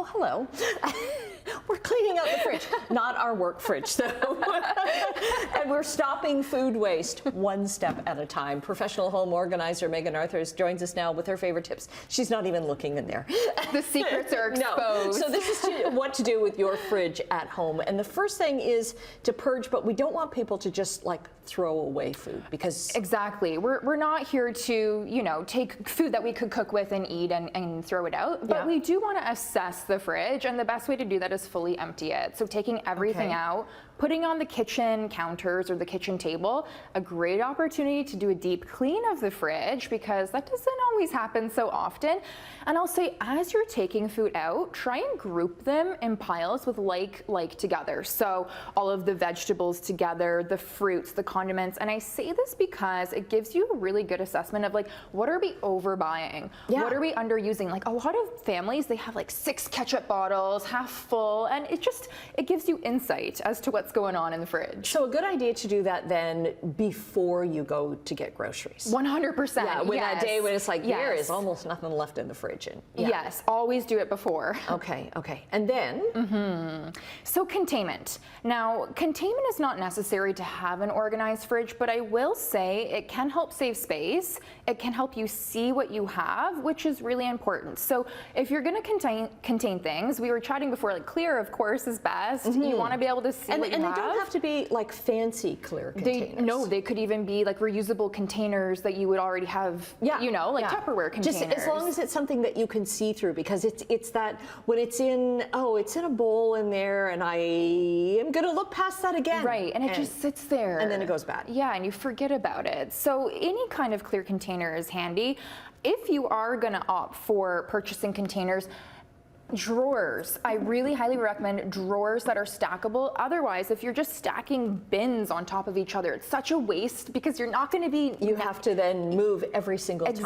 Oh, hello. We're cleaning out the fridge. Not our work fridge, though. And we're stopping food waste one step at a time. Professional home organizer Megan Arthurs joins us now with her favorite tips. She's not even looking in there. The secrets are exposed. No. So this is what to do with your fridge at home. And the first thing is to purge, but we don't want people to just like throw away food because... Exactly. We're not here to, you know, take food that we could cook with and eat and throw it out, but we do want to assess the fridge, and the best way to do that is fully empty it. So taking everything out, putting on the kitchen counters or the kitchen table, a great opportunity to do a deep clean of the fridge because that doesn't always happen so often. And I'll say, as you're taking food out, try and group them in piles with like together. So all of the vegetables together, the fruits, the condiments. And I say this because it gives you a really good assessment of like, what are we overbuying? What are we underusing? Like a lot of families, they have like 6 ketchup bottles, half full, and it gives you insight as to what's going on in the fridge. So a good idea to do that then before you go to get groceries. 100%. Yeah, with that day when it's like, there is almost nothing left in the fridge. And, yes, always do it before. Okay. And then? So containment. Now, containment is not necessary to have an organized fridge, but I will say it can help save space. It can help you see what you have, which is really important. So if you're going to contain things, we were chatting before, like clear, of course, is best. You want to be able to see what you have. And they don't have to be like fancy clear containers. No, they could even be like reusable containers that you would already have, you know, like Tupperware containers. Just as long as it's something that you can see through, because it's that when it's in, it's in a bowl in there and I am going to look past that again. Right, and it just sits there. And then it goes bad. Yeah, and you forget about it. So any kind of clear container is handy. If you are going to opt for purchasing containers, drawers. I really highly recommend drawers that are stackable. Otherwise, if you're just stacking bins on top of each other, it's such a waste because you're not going to be... You have to then move every single time.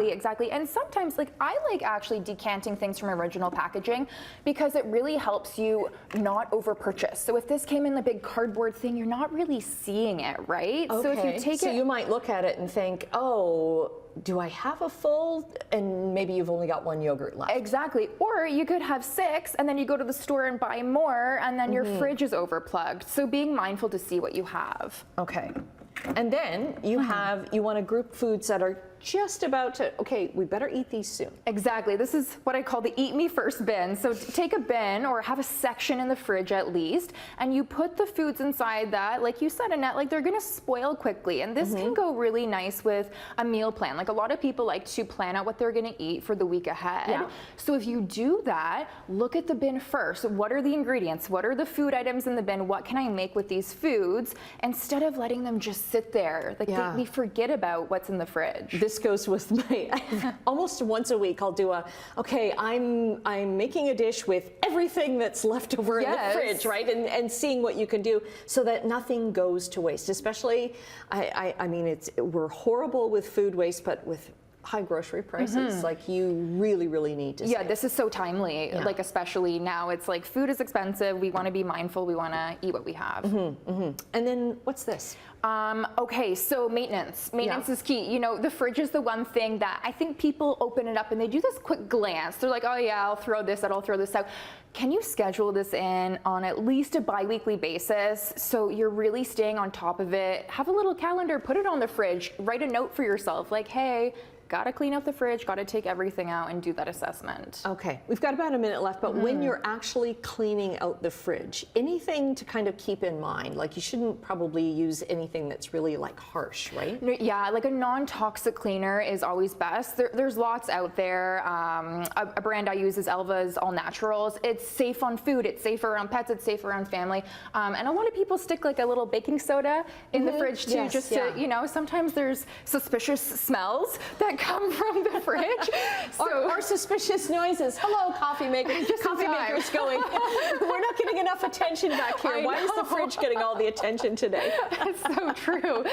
Exactly. And sometimes, like, I like actually decanting things from original packaging because it really helps you not over purchase. So if this came in the big cardboard thing, you're not really seeing it, right? Okay. So if you take it... So you might look at it and think, do I have a full, and maybe you've only got 1 yogurt left. Exactly. Or you could have 6 and then you go to the store and buy more and then your fridge is overplugged. So being mindful to see what you have. Okay. And then you you want to group foods that are just about to, we better eat these soon. Exactly. This is what I call the eat me first bin. So take a bin or have a section in the fridge at least, and you put the foods inside that, like you said, Annette, like they're going to spoil quickly. And this can go really nice with a meal plan. Like a lot of people like to plan out what they're going to eat for the week ahead. Yeah. So if you do that, look at the bin first. What are the ingredients? What are the food items in the bin? What can I make with these foods? Instead of letting them just sit there. Like we forget about what's in the fridge. This goes with my, almost once a week I'll do I'm making a dish with everything that's left over in the fridge, right? And seeing what you can do so that nothing goes to waste. Especially, I mean, we're horrible with food waste, but with high grocery prices, like you really need to save. This is so timely, like especially now it's like food is expensive, we want to be mindful, we want to eat what we have. And then what's this? Okay, so maintenance is key. You know, the fridge is the one thing that I think people open it up and they do this quick glance. They're like, oh yeah, I'll throw this out, I'll throw this out. Can you schedule this in on at least a bi-weekly basis so you're really staying on top of it? Have a little calendar, put it on the fridge, write a note for yourself like, hey, gotta clean out the fridge, gotta take everything out and do that assessment. Okay, we've got about a minute left, but when you're actually cleaning out the fridge, anything to kind of keep in mind? Like you shouldn't probably use anything that's really like harsh, right? Yeah, like a non-toxic cleaner is always best. There's lots out there. A brand I use is Elva's All Naturals. It's safe on food, it's safe around pets, it's safe around family. And a lot of people stick like a little baking soda in the fridge too, just to, you know, sometimes there's suspicious smells that come from the fridge. Or suspicious noises. Hello, coffee maker. Coffee maker's going, we're not getting enough attention back here. Why is the fridge getting all the attention today? That's so true.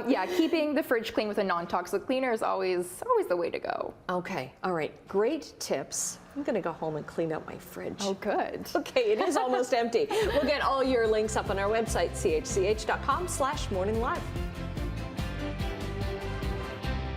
Yeah, keeping the fridge clean with a non-toxic cleaner is always the way to go. Okay, all right, great tips. I'm gonna go home and clean out my fridge. Oh, good. Okay, it is almost empty. We'll get all your links up on our website, chch.com/morninglive.